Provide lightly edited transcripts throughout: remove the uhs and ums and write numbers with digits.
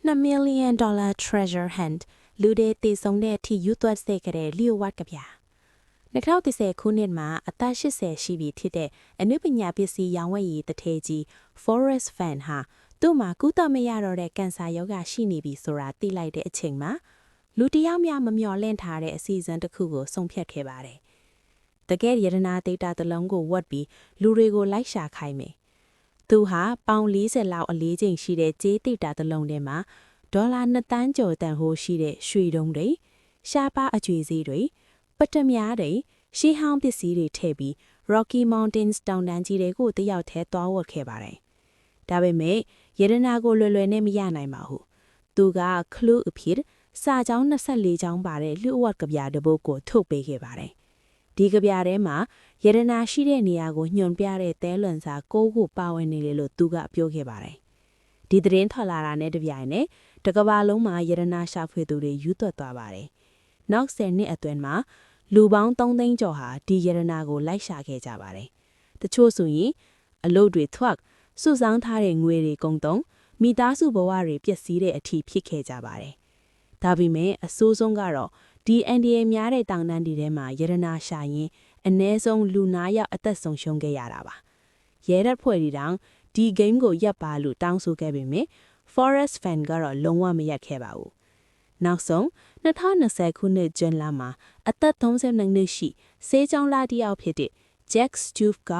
$2 million treasure hunt လူတွေတည်ဆုံတဲ့အထိယူသွက်စေခဲ့တဲ့လျှို့ဝှက်ကဗျာ2010ခုနှစ်မှာအသက်80ရှိပြီဖြစ်တဲ့အနုပညာပစ္စည်းရောင်းဝယ်ရေးတထေကြီး Forrest Fenn ဟာသူ့မှာကုသမရတော့တဲ့ကင်ဆာရောဂါရှိနေပြီဆိုတာသိလိုက်တဲ့အချိန်မှာလူတယောက်များမမျှော်လင့်ထားတဲ့အစီအစဉ်တစ်ခုကိုဆုံးဖြတ်ခဲ့ပါတယ်။တကယ်ရတနာဒေတာတစ်လုံးကိုဝတ်ပြီးလူတွေကိုလိုက်ရှာခိုင်းမယ်။သူဟာပေါင်40လောက်အလေးချိန်ရှိတဲ့ကြေးဒေတာတစ်လုံးထဲမှာ$2 သန်းကျော်တန်ဖိုးရှိတဲ့ရွှေတုံးတွေရှားပါအကျွေးစည်းတွေပတ္တမြားတွေရှေးဟောင်းပစ္စည်းတွေထည့်ပြီး Rocky Mountains တောင်တန်းကြီးတွေကိုတယောက်တည်းသွားဝတ်ခဲ့ပါတယ်။ဒါပေမဲ့ရတနာကိုလွယ်လွယ်နဲ့မရနိုင်ပါဘူး။သူကခလူးအဖြစ်စာကြောင်း24ကြောင်းပါတဲ့လျှို့ဝှက်ကဗျာတစ်ပုဒ်ကိုထုတ်ပေးခဲ့ပါတယ်။ဒီကဗျာထဲမှာရတနာရှိတဲ့နေရာကိုညွှန်ပြတဲ့သဲလွန်စာ9ခုပါဝင်နေတယ်လို့သူကပြောခဲ့ပါတယ်။ဒီသတင်းထွက်လာတာနဲ့တပြိုင်နက်တကဘာလုံးမှာရတနာရှာဖွေသူတွေယူသွက်သွားပါတယ်။နောက်10နှစ်အတွင်းမှာလူပေါင်း3သိန်းကျော်ဟာဒီရတနာကိုလိုက်ရှာခဲ့ကြပါတယ်။တချို့ဆိုရင်အလုပ်တွေထွက်စုဆောင်းထားတဲ့ငွေတွေကုန်သုံးမိသားစုဘဝတွေပျက်စီးတဲ့အထိဖြစ်ခဲ့ကြပါတယ်။ဒါပေမဲ့အဆိုးဆုံးကတော့ဒီအန်ဒီအေများတဲ့တောင်တန်းတွေထဲမှာရတနာရှာရင်အ ਨੇ ဆုံးလူ9ယောက်အသက်ဆုံးရှုံးခဲ့ရတာပါ။ရဲတပ်ဖွဲ့တွေတောင်ဒီ game ကိုရပ်ပါလို့တောင်းဆိုခဲ့ပေမဲ့ Forrest Fenn ကတော့လုံးဝမရပ်ခဲ့ပါဘူး။နောက်ဆုံး2020ခုနှစ်ဇွန်လမှာအသက်32နှစ်ရှိဆေးကြောင်းလာတယောက်ဖြစ်တဲ့ Jack Stuve က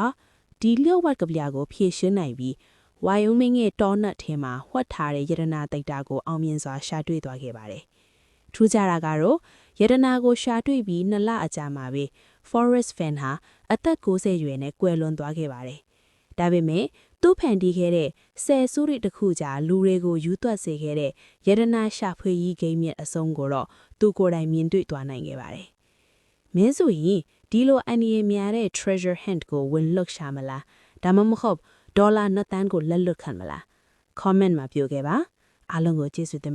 ဒီလျှို့ဝှက်ကဗျာကိုဖြည့်ရှင်းနိုင်ပြီး Wyoming ရဲ့တောနက်ထဲမှာဝှက်ထားတဲ့ရတနာသိတာကိုအောင်မြင်စွာရှာတွေ့သွားခဲ့ပါတယ်။ထူးခြားတာကတော့ရတနာကိုရှာတွေ့ပြီး2လအကြာမှာပဲ Forrest Fenn ဟာအသက်90ရွယ်နဲ့ကွယ်လွန်သွားခဲ့ပါတယ်။ဒါပေမဲ့သူ့ဖန်တီးခဲ့တဲ့ဆယ်စုနှစ်တစ်ခုကြာလူတွေကိုယူသွက်စေခဲ့တဲ့ရတနာရှာဖွေရေးဂိမ်းရဲ့အဆုံးကိုတော့သူကိုယ်တိုင်မြင်တွေ့သွားနိုင်ခဲ့ပါတယ်။မင်းဆိုရင်ဒီလိုအန်ဒီရဲ့များတဲ့ treasure hunt ကိုဝင်လွတ်ရှာမလားဒါမှမဟုတ်$2 သန်းကိုလက်လွတ်ခံမလား comment မှာပြောခဲ့ပါအားလုံးကိုကျေးဇူးတင်